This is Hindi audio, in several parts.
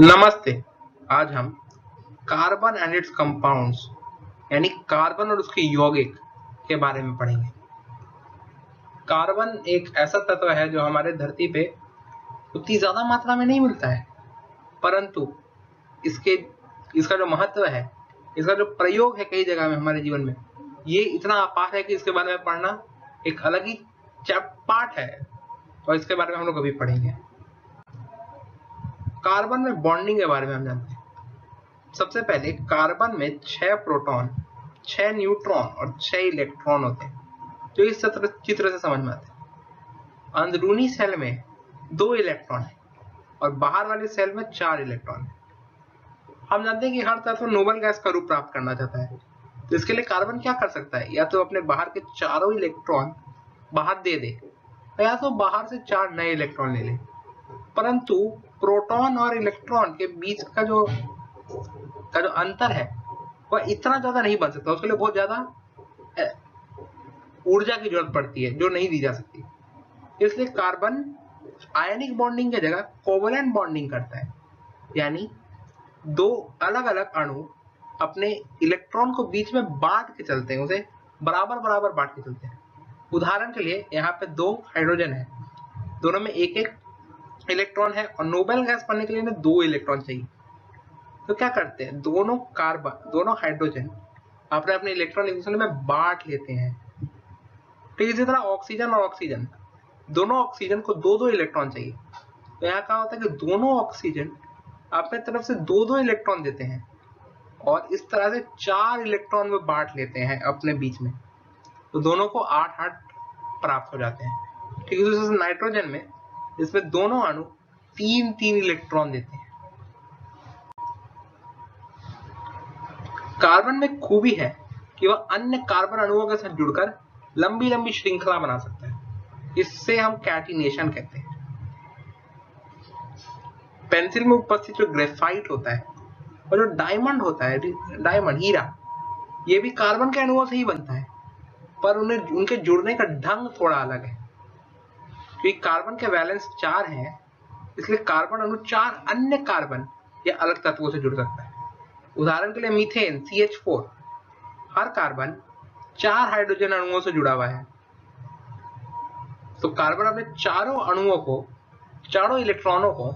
नमस्ते। आज हम कार्बन एंड इट्स कंपाउंड्स यानी कार्बन और उसके यौगिक के बारे में पढ़ेंगे। कार्बन एक ऐसा तत्व है जो हमारे धरती पे उतनी ज्यादा मात्रा में नहीं मिलता है, परंतु इसका जो महत्व है, इसका जो प्रयोग है कई जगह में हमारे जीवन में, ये इतना अपार है कि इसके बारे में पढ़ना एक अलग ही पाठ है और इसके बारे में हम लोग अभी पढ़ेंगे। कार्बन में बॉन्डिंग के बारे में हम जानते हैं। सबसे पहले कार्बन में 6 प्रोटॉन, 6 न्यूट्रॉन और 6 इलेक्ट्रॉन होते हैं, जो इस चित्र से समझ में आते हैं। अंदरूनी सेल में 2 इलेक्ट्रॉन है और बाहर वाले सेल में 4 इलेक्ट्रॉन है। हम जानते हैं कि हर तत्व नोबल गैस का रूप प्राप्त करना चाहता है, तो इसके लिए कार्बन क्या कर सकता है? या तो अपने बाहर के चारों इलेक्ट्रॉन बाहर दे दे, या तो बाहर से 4 नए इलेक्ट्रॉन ले ले। परंतु प्रोटॉन और इलेक्ट्रॉन के बीच का जो अंतर है वह इतना ज्यादा नहीं बन सकता। उसके लिए बहुत ज्यादा ऊर्जा की जरूरत पड़ती है जो नहीं दी जा सकती। इसलिए कार्बन आयनिक बॉन्डिंग की जगह कोवलेंट बॉन्डिंग करता है, यानी दो अलग अलग अणु अपने इलेक्ट्रॉन को बीच में बांट के चलते हैं, उसे बराबर बराबर बांट के चलते हैं। उदाहरण के लिए यहाँ पे 2 हाइड्रोजन है, दोनों में एक एक इलेक्ट्रॉन है और नोबेल गैस बनने के लिए 2 इलेक्ट्रॉन चाहिए। तो क्या करते हैं, दोनों हाइड्रोजन अपने अपने इलेक्ट्रॉन एक दूसरे में बांट लेते हैं। तो इसी तरह ऑक्सीजन और ऑक्सीजन, दोनों ऑक्सीजन को 2-2 इलेक्ट्रॉन चाहिए। तो यहाँ क्या होता है कि दोनों ऑक्सीजन अपने तरफ से 2-2 इलेक्ट्रॉन देते हैं और इस तरह से 4 इलेक्ट्रॉन में बांट लेते हैं अपने बीच में। तो दोनों को 8-8 प्राप्त हो जाते हैं। ठीक है, तो नाइट्रोजन में इसमें दोनों अणु 3-3 इलेक्ट्रॉन देते हैं। कार्बन में खूबी है कि वह अन्य कार्बन अणुओं के साथ जुड़कर लंबी लंबी श्रृंखला बना सकता है। इससे हम कैटिनेशन कहते हैं। पेंसिल में उपस्थित जो ग्रेफाइट होता है और जो डायमंड होता है, डायमंड हीरा, ये भी कार्बन के अणुओं से ही बनता है, पर उनके जुड़ने का ढंग थोड़ा अलग है। क्योंकि कार्बन के वैलेंस 4 हैं, इसलिए कार्बन अणु 4 अन्य कार्बन या अलग तत्वों से जुड़ सकता है। उदाहरण के लिए मीथेन CH4, हर कार्बन 4 हाइड्रोजन अणुओं से जुड़ा हुआ है। तो कार्बन अपने चारों इलेक्ट्रॉनों को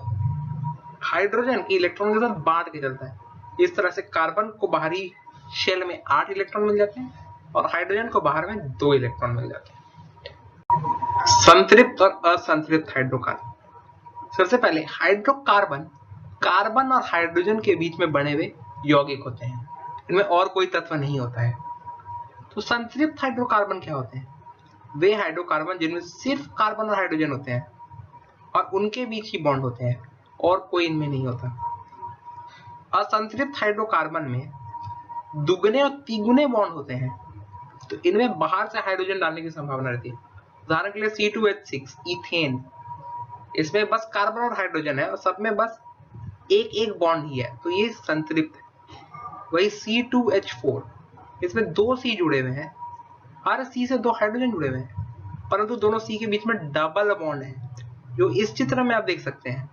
हाइड्रोजन के इलेक्ट्रॉन के साथ बांट के चलता है। इस तरह से कार्बन को बाहरी शेल में 8 इलेक्ट्रॉन मिल जाते हैं और हाइड्रोजन को बाहर में 2 इलेक्ट्रॉन मिल जाते हैं। संतृप्त और असंतृप्त हाइड्रोकार्बन। सबसे पहले हाइड्रोकार्बन कार्बन और हाइड्रोजन के बीच में बने हुए यौगिक होते हैं, इनमें और कोई तत्व नहीं होता है। तो संतृप्त हाइड्रोकार्बन क्या होते हैं? वे हाइड्रोकार्बन जिनमें सिर्फ कार्बन और हाइड्रोजन होते हैं और उनके बीच ही बॉन्ड होते हैं और कोई इनमें नहीं होता। असंतृप्त हाइड्रोकार्बन में दुगने और तिगुने बॉन्ड होते हैं, तो इनमें बाहर से हाइड्रोजन डालने की संभावना रहती है। उदाहरण के लिए C2H6 इथेन, इसमें बस कार्बन और हाइड्रोजन है और सब में बस एक एक बॉन्ड ही है, तो ये संतृप्त है। वही C2H4, इसमें 2 C जुड़े हुए हैं, हर C से 2 हाइड्रोजन जुड़े हुए हैं, परंतु दोनों C के बीच में डबल बॉन्ड है, जो इस चित्र में आप देख सकते हैं।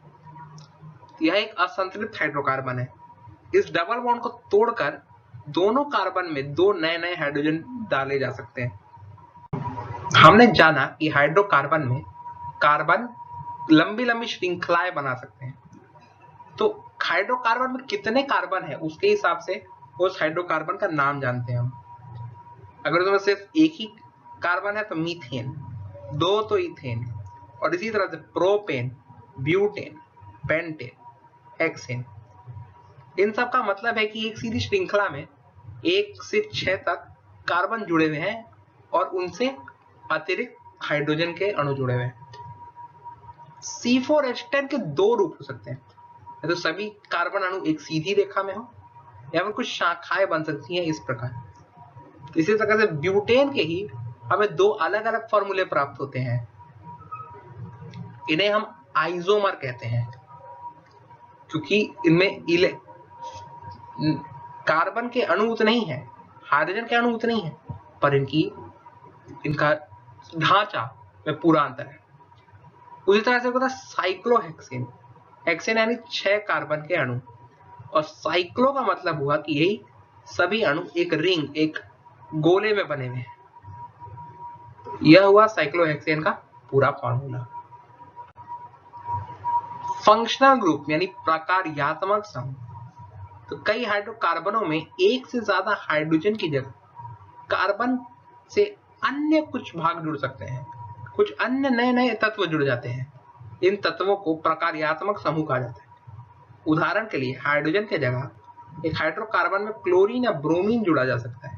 यह एक असंतृप्त हाइड्रोकार्बन है। इस डबल बॉन्ड को तोड़कर दोनों कार्बन में 2 नए नए हाइड्रोजन डाले जा सकते हैं। हमने जाना कि हाइड्रोकार्बन में कार्बन लंबी लंबी श्रृंखलाएं बना सकते हैं। तो हाइड्रोकार्बन में कितने कार्बन है उसके हिसाब से उस हाइड्रोकार्बन का नाम जानते हैं हम। अगर उसमें सिर्फ एक ही कार्बन है तो मीथेन, 2 तो इथेन, और इसी तरह से प्रोपेन, ब्यूटेन, पेंटेन, हेक्सेन। इन सब का मतलब है कि एक सीधी श्रृंखला में 1 से 6 तक कार्बन जुड़े हुए हैं और उनसे अतिरिक्त हाइड्रोजन के अणु जुड़े हुए हैं। C4H10 के 2 रूप हो सकते हैं, तो सभी कार्बन अणु एक सीधी रेखा में हो या फिर कुछ शाखाएं बन सकती हैं इस प्रकार। इसी तरह से ब्यूटेन के ही हमें 2 अलग अलग फॉर्मूले प्राप्त होते हैं। इन्हें हम आइसोमर कहते हैं, क्योंकि इनमें कार्बन के अणु उतने ही हैं, हाइड्रोजन के अणु उतने ही हैं, पर इनका ढांचा में पूरा अंतर है। उसी तरह से होता है साइक्लोहेक्सेन, हेक्सेन यानी 6 कार्बन के अणु, और साइक्लो का मतलब हुआ कि यही सभी अणु एक रिंग, एक गोले में बने हुए हैं। यह हुआ साइक्लोहेक्सेन का पूरा फॉर्मूला। फंक्शनल ग्रुप यानी प्रकार्यात्मक समूह, तो कई हाइड्रोकार्बनों में एक से ज्यादा हाइड्रोजन की जगह कार्बन से अन्य कुछ भाग जुड़ सकते हैं, कुछ अन्य नए नए तत्व जुड़ जाते हैं। इन तत्वों को प्रकार्यात्मक समूह कहा जाता है। उदाहरण के लिए हाइड्रोजन के जगह एक हाइड्रोकार्बन में क्लोरीन या ब्रोमीन जुड़ा जा सकता है,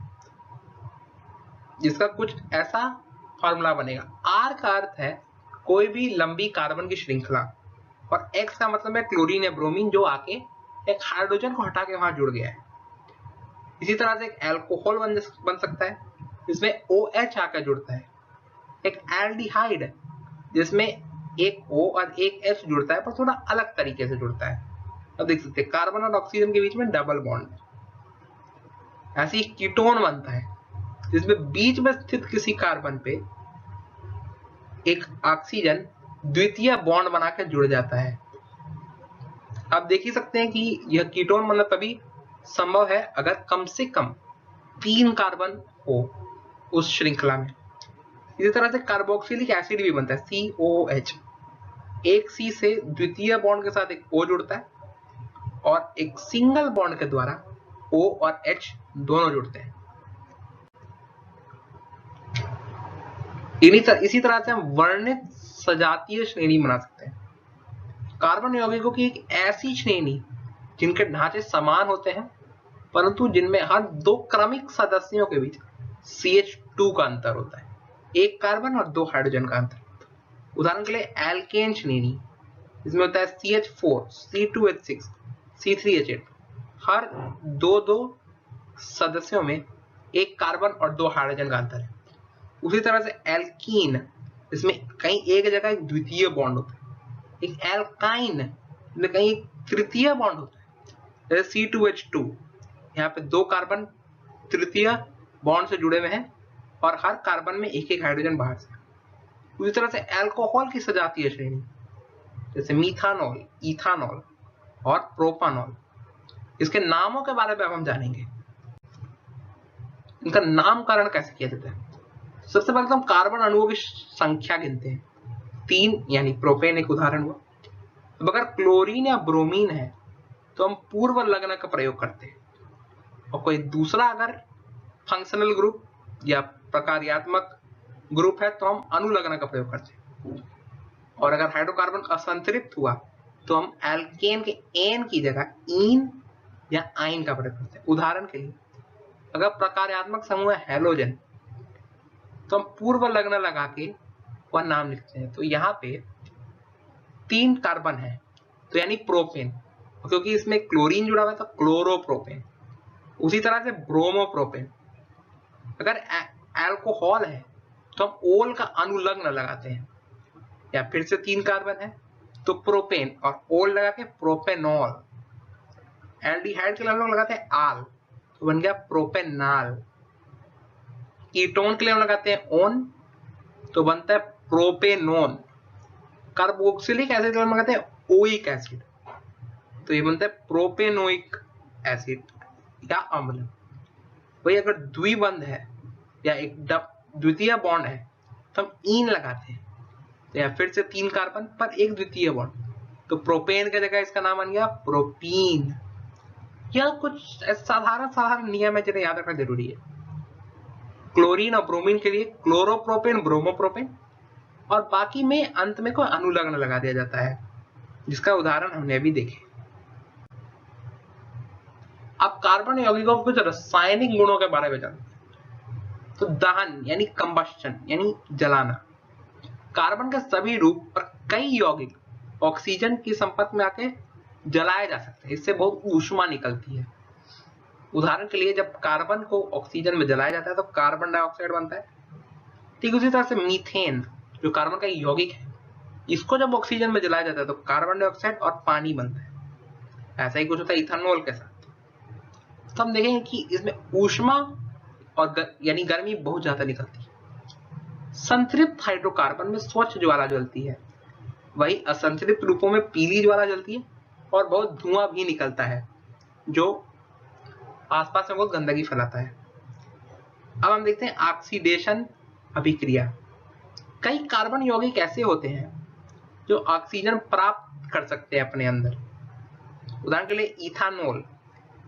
जिसका कुछ ऐसा फॉर्मूला बनेगा। आर का अर्थ है कोई भी लंबी कार्बन की श्रृंखला, और एक्स का मतलब है क्लोरीन या ब्रोमीन जो आके एक हाइड्रोजन को हटा के वहां जुड़ गया है। इसी तरह से एक एल्कोहल बन सकता है जिसमें OH आकर जुड़ता है। एक एल्डिहाइड जिसमें एक O और एक H जुड़ता है, पर थोड़ा अलग तरीके से जुड़ता है। अब देख सकते हैं कार्बन और ऑक्सीजन के बीच में डबल बॉन्ड। ऐसे ही कीटोन बनता है जिसमें बीच में स्थित किसी कार्बन पे एक ऑक्सीजन द्वितीय बॉन्ड बनाकर जुड़ जाता है। आप देख ही सकते हैं कि यह कीटोन मतलब तभी संभव है अगर कम से कम 3 कार्बन हो उस श्रृंखला में। इसी तरह से कार्बोक्सिलिक एसिड भी बनता है, COOH। एक C से द्वितीय बॉन्ड के साथ एक O जुड़ता है, और एक सिंगल बॉन्ड के द्वारा O और H दोनों जुड़ते हैं। इसी तरह से हम वर्णित सजातीय श्रेणी बना सकते हैं। कार्बन यौगिकों की एक ऐसी श्रेणी जिनके ढांचे समान होते हैं, परंतु जिनमें हर 2 क्रमिक सदस्यों के बीच CH2 का अंतर होता है, एक कार्बन और 2 हाइड्रोजन का अंतर। उदाहरण के लिए एल्केन श्रेणी, इसमें होता है CH4, C2H6, C3H8। हर 2 सदस्यों में एक कार्बन और 2 हाइड्रोजन का अंतर है। उसी तरह से एल्कीन, इसमें कहीं एक जगह एक द्वितीय बॉन्ड होता है। एक एल्काइन में कहीं एक तृतीय बॉन्ड होता है, जैसे C2H2। यहाँ पे 2 कार्बन तृतीय बॉन्ड से जुड़े हुए हैं, और हर कार्बन में एक एक हाइड्रोजन बाहर से। उसी तरह से अल्कोहल की सजातीय श्रेणी, जैसे मीथानॉल, इथानॉल और प्रोपानॉल। इसके नामों के बारे में हम जानेंगे, इनका नामकरण कैसे किया जाता है। सबसे पहले तो हम कार्बन अणुओं की संख्या गिनते हैं। 3 यानी प्रोपेन एक उदाहरण हुआ। अब अगर क्लोरीन या ब्रोमीन है तो हम पूर्व लग्न का प्रयोग करते हैं, और कोई दूसरा अगर फंक्शनल ग्रुप या प्रकार्यात्मक ग्रुप है तो हम अनुलग्न का प्रयोग करते हैं। और अगर हाइड्रोकार्बन असंतृप्त हुआ तो हम एल्केन के एन की जगह ईन या आइन का प्रयोग करते हैं। उदाहरण के लिए अगर प्रकार्यात्मक समूह है हेलोजन, तो हम पूर्व लग्न लगा के वह नाम लिखते हैं। तो यहाँ पे 3 कार्बन है, तो यानी प्रोपेन, क्योंकि इसमें क्लोरीन जुड़ा हुआ है तो क्लोरोप्रोपेन। उसी तरह से ब्रोमोप्रोपेन। अगर अल्कोहल है तो हम ओल का अनुलग्न लगाते हैं, या फिर से 3 कार्बन है तो प्रोपेन और ओल लगा के प्रोपेनॉल। एल्डिहाइड के लिए हम लोग लगाते हैं आल, तो बन गया प्रोपेनाल। कीटोन के लिए हम लगाते हैं ओन, तो बनता है प्रोपेनोन। कार्बोक्सिलिक एसिड के लिए हम लगाते हैं ओइक एसिड, तो ये बनता है प्रोपेनोइक एसिड या अम्ल। वही अगर द्विबंध है या एक द्वितीय बॉन्ड है तो हम ईन लगाते हैं, तो या फिर से 3 कार्बन पर एक द्वितीय बॉन्ड, तो प्रोपेन की जगह इसका नाम बन गया प्रोपीन। यह कुछ साधारण नियम है जिन्हें याद रखना जरूरी है। क्लोरीन और ब्रोमीन के लिए क्लोरोप्रोपेन, ब्रोमोप्रोपेन, और बाकी में अंत में कोई अनुलग्न लगा दिया जाता है, जिसका उदाहरण हमने अभी देखे। अब कार्बन यौगिकों के कुछ रासायनिक गुणों के बारे में जानते हैं। तो दहन यानी कंबस्शन यानी जलाना। कार्बन के सभी रूप और कई यौगिक ऑक्सीजन के संपर्क में आके जलाए जा सकते हैं, इससे बहुत ऊष्मा निकलती है। उदाहरण के लिए जब कार्बन को ऑक्सीजन में जलाया जाता है तो कार्बन डाइऑक्साइड बनता है। ठीक उसी तरह से मीथेन जो कार्बन का यौगिक है, इसको जब ऑक्सीजन में जलाया जाता है तो कार्बन डाइऑक्साइड और पानी बनता है। ऐसा ही कुछ होता है इथेनॉल के साथ। तो हम देखेंगे कि इसमें ऊष्मा और यानी गर्मी बहुत ज्यादा निकलती है। संतृप्त हाइड्रोकार्बन में स्वच्छ ज्वाला जलती है, वही असंतृप्त रूपों में पीली ज्वाला जलती है और बहुत धुआं भी निकलता है जो आसपास में बहुत गंदगी फैलाता है। अब हम देखते हैं ऑक्सीडेशन अभिक्रिया। कई कार्बन यौगिक ऐसे होते हैं जो ऑक्सीजन प्राप्त कर सकते हैं अपने अंदर। उदाहरण के लिए इथानॉल,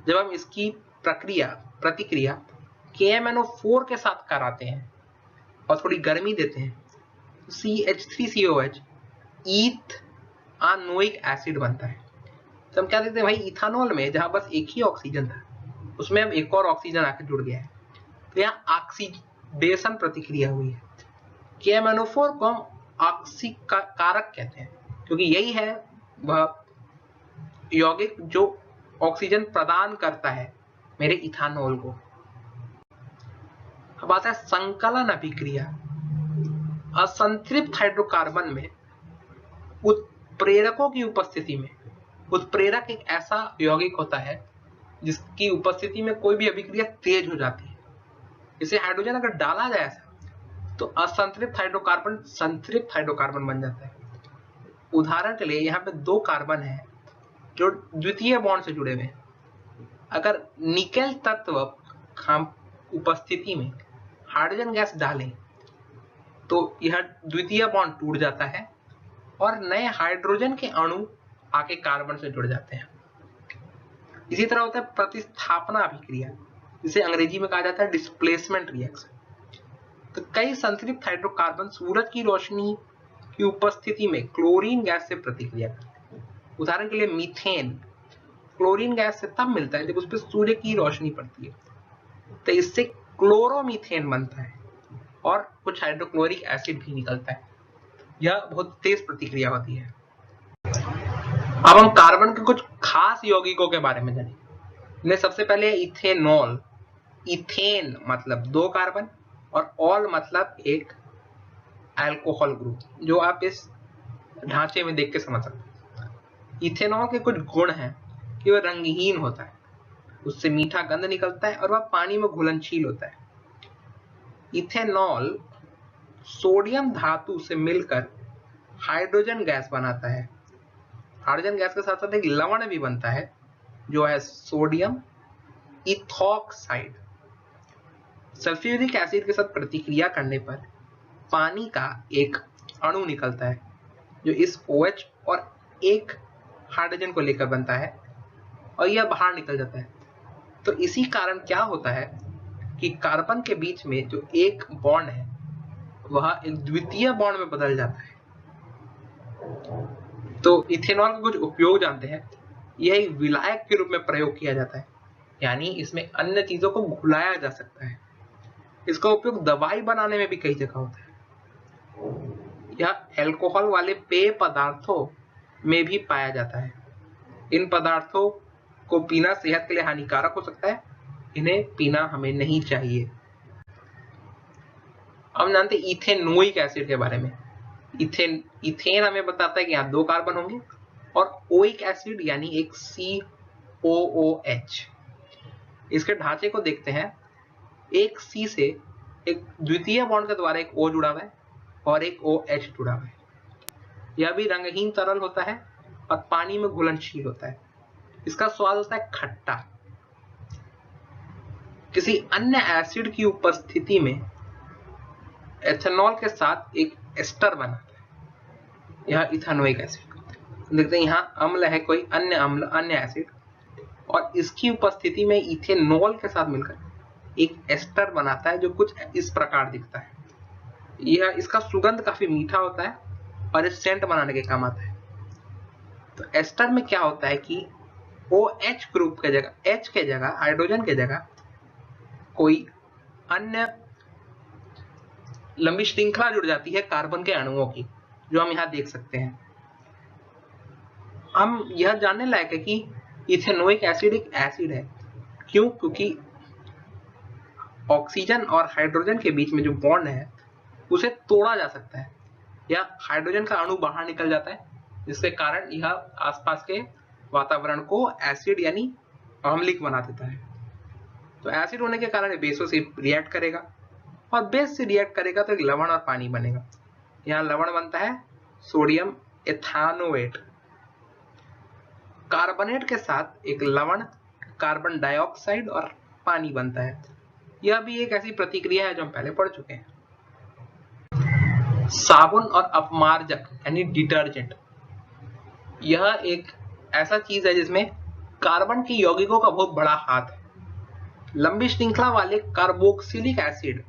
जब हम इसकी प्रतिक्रिया KMnO4 के साथ कराते हैं और थोड़ी गर्मी देते हैं तो CH3COH ईथानोइक एसिड बनता है। तो हम क्या देखते हैं भाई, इथानॉल में जहां बस एक ही ऑक्सीजन था उसमें अब एक और ऑक्सीजन आकर जुड़ गया है, तो यहाँ ऑक्सीडेशन प्रतिक्रिया हुई है। KMnO4 को हम ऑक्सीकारक कहते हैं क्योंकि यही है वह यौगिक जो ऑक्सीजन प्रदान करता है मेरे इथानॉल को। अब आता है संकलन अभिक्रिया। असंतृप्त हाइड्रोकार्बन में उत्प्रेरकों की उपस्थिति में, उत्प्रेरक एक ऐसा यौगिक होता है जिसकी उपस्थिति में कोई भी अभिक्रिया तेज हो जाती है। इसे हाइड्रोजन अगर डाला जाए तो असंतृप्त हाइड्रोकार्बन संतृप्त हाइड्रोकार्बन बन जाता है। उदाहरण के लिए यहाँ पे दो कार्बन है जो द्वितीय बॉन्ड से जुड़े हुए हैं। अगर निकेल तत्व हम उपस्थिति में हाइड्रोजन गैस डालें तो यह द्वितीय बॉन्ड टूट जाता है और नए हाइड्रोजन के अणु आके कार्बन से जुड़ जाते हैं। इसी तरह होता है प्रतिस्थापना अभिक्रिया, जिसे अंग्रेजी में कहा जाता है डिस्प्लेसमेंट रिएक्शन। तो कई संतृप्त हाइड्रोकार्बन सूरज की रोशनी की उपस्थिति में क्लोरीन गैस से प्रतिक्रिया करते हैं। उदाहरण के लिए मीथेन क्लोरीन गैस से तब मिलता है जब उस पर सूर्य की रोशनी पड़ती है, तो इससे क्लोरोमीथेन बनता है और कुछ हाइड्रोक्लोरिक एसिड भी निकलता है। यह बहुत तेज प्रतिक्रिया होती है। अब हम कार्बन के कुछ खास यौगिकों के बारे में जानेंगे। इनमें सबसे पहले इथेनॉल। इथेन मतलब दो कार्बन और ऑल मतलब एक अल्कोहल ग्रुप, जो आप इस ढांचे में देख के समझ सकते हैं। इथेनॉल के कुछ गुण हैं कि वह रंगहीन होता है, उससे मीठा गंध निकलता है और वह पानी में घुलनशील होता है। इथेनॉल सोडियम धातु से मिलकर हाइड्रोजन गैस बनाता है। हाइड्रोजन गैस के साथ साथ एक लवण भी बनता है जो है सोडियम इथॉक्साइड। सल्फ्यूरिक एसिड के साथ प्रतिक्रिया करने पर पानी का एक अणु निकलता है जो इस OH और एक हाइड्रोजन को लेकर बनता है और यह बाहर निकल जाता है। तो इसी कारण क्या होता है कि कार्बन के बीच में जो एक बॉन्ड है वह एक द्वितीय बॉन्ड में बदल जाता है। तो इथेनॉल के कुछ उपयोग जानते हैं। यह एक विलायक के रूप में प्रयोग किया जाता है, यानी इसमें अन्य चीजों को घुलाया जा सकता है। इसका उपयोग दवाई बनाने में भी कई जगह होता है। यह अल्कोहल वाले पेय पदार्थों में भी पाया जाता है। इन पदार्थों को पीना सेहत के लिए हानिकारक हो सकता है, इन्हें पीना हमें नहीं चाहिए। हम जानते हैं इथेनोइक एसिड के बारे में। इथेन हमें बताता है कि यहाँ दो कार्बन होंगे और ओइक एसिड यानी एक COOH। इसके ढांचे को देखते हैं। एक C से एक द्वितीय बॉन्ड के द्वारा एक O जुड़ा हुआ है और एक OH जुड़ा हुआ है। यह भी रंगहीन तरल होता है और पानी में घुलनशील होता है। इसका स्वाद होता है खट्टा। किसी अन्य एसिड की उपस्थिति में एथेनॉल के साथ एक एस्टर बनाता है, यह इथानोइक एसिड। देखते हैं यहाँ अम्ल है, कोई अन्य अम्ल, अन्य एसिड, और इसकी उपस्थिति में इथेनॉल के साथ मिलकर एक एस्टर बनाता है जो कुछ इस प्रकार दिखता है। यह इसका सुगंध काफी मीठा होता है और इस सेंट बनाने के काम आता है। तो एस्टर में क्या होता है कि OH ग्रुप के जगह, H के जगह, हाइड्रोजन के जगह कोई अन्य लंबी श्रृंखला जुड़ जाती है कार्बन के अणुओं की, जो हम यहाँ देख सकते हैं। हम यह जानने लायक है कि इथेनोइक एसिड एक एसिड है। क्यों? क्योंकि ऑक्सीजन और हाइड्रोजन के बीच में जो बॉन्ड है उसे तोड़ा जा सकता है, या हाइड्रोजन का अणु बाहर निकल जाता है, जिसके कारण यह आसपास के वातावरण को एसिड यानी अम्लिक बना देता है। तो एसिड होने के कारण बेसों से रिएक्ट करेगा और बेस से रिएक्ट करेगा तो एक लवण और पानी बनेगा। यहाँ लवण बनता है सोडियम एथानोएट। कार्बोनेट के साथ एक लवण कार्बन डाइऑक्साइड और पानी बनता है। यह भी एक ऐसी प्रतिक्रिया है जो हम पहले पढ़ चुके हैं। साबुन और अपमार्जक यानी डिटर्जेंट, यह एक ऐसा चीज है जिसमें कार्बन के यौगिकों का बहुत बड़ा हाथ है। लंबी श्रृंखला वाले कार्बोक्सिलिक एसिड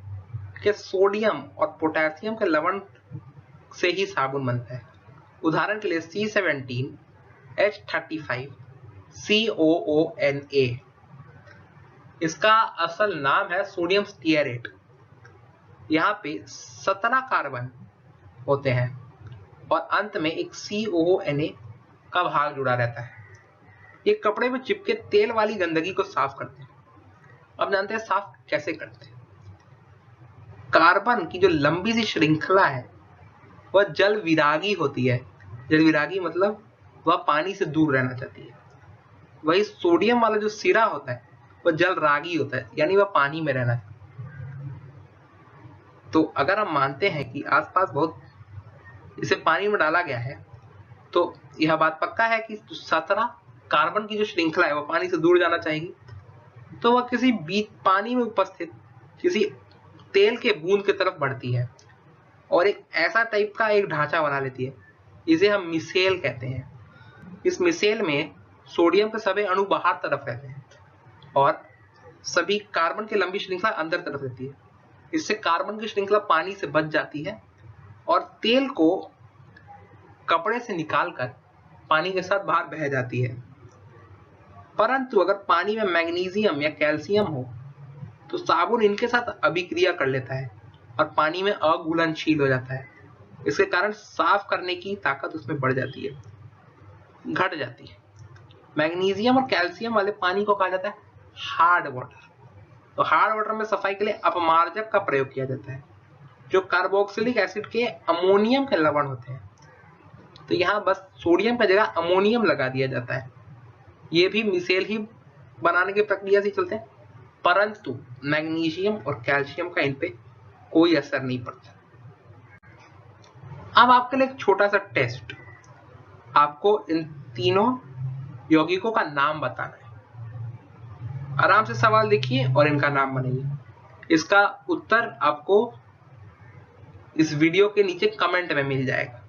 के सोडियम और पोटेशियम के लवण से ही साबुन बनता है। उदाहरण के लिए C17, H35, COONA। इसका असल नाम है सोडियम स्टीयरेट। यहाँ पे 17 कार्बन होते हैं और अंत में एक COONA का भाग जुड़ा रहता है। ये कपड़े में चिपके तेल वाली गंदगी को साफ करते हैं। अब जानते हैं साफ कैसे करते हैं। कार्बन की जो लंबी सी श्रृंखला है वह जल विरागी होती है। जल विरागी मतलब वह पानी से दूर रहना चाहती है। वही सोडियम वाला जो सिरा होता है वह जल रागी होता है, यानी वह पानी में रहना चाहता है। तो अगर हम मानते हैं कि आसपास बहुत इसे पानी में डाला गया है तो यह बात पक्का है कि 17 कार्बन की जो श्रृंखला है वह पानी से दूर जाना चाहेगी। तो वह किसी बीच पानी में उपस्थित किसी तेल के बूंद की तरफ बढ़ती है और एक ऐसा टाइप का एक ढांचा बना लेती है। इसे हम मिसेल कहते हैं। इस मिसेल में सोडियम के सभी अणु बाहर तरफ रहते हैं और सभी कार्बन की लंबी श्रृंखला अंदर तरफ रहती है। इससे कार्बन की श्रृंखला पानी से बच जाती है और तेल को कपड़े से निकालकर पानी के साथ बाहर बह जाती है। परंतु अगर पानी में मैग्नीशियम या कैल्शियम हो तो साबुन इनके साथ अभिक्रिया कर लेता है और पानी में अघुलनशील हो जाता है। इसके कारण साफ करने की ताकत उसमें बढ़ जाती है, घट जाती है। मैग्नीशियम और कैल्शियम वाले पानी को कहा जाता है हार्ड वाटर। तो हार्ड वाटर में सफाई के लिए अपमार्जक का प्रयोग किया जाता है जो कार्बोक्सिलिक एसिड के अमोनियम के लवण होते हैं। तो यहाँ बस सोडियम की जगह अमोनियम लगा दिया जाता है। ये भी मिसेल ही बनाने की प्रक्रिया से चलते हैं, परंतु मैग्नीशियम और कैल्शियम का इन पे कोई असर नहीं पड़ता। अब आपके लिए एक छोटा सा टेस्ट, आपको इन तीनों यौगिकों का नाम बताना है। आराम से सवाल देखिए और इनका नाम बनाइए। इसका उत्तर आपको इस वीडियो के नीचे कमेंट में मिल जाएगा।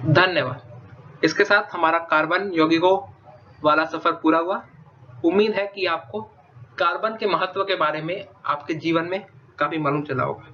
धन्यवाद। इसके साथ हमारा कार्बन यौगिकों वाला सफर पूरा हुआ। उम्मीद है कि आपको कार्बन के महत्व के बारे में आपके जीवन में काफी मालूम चला होगा।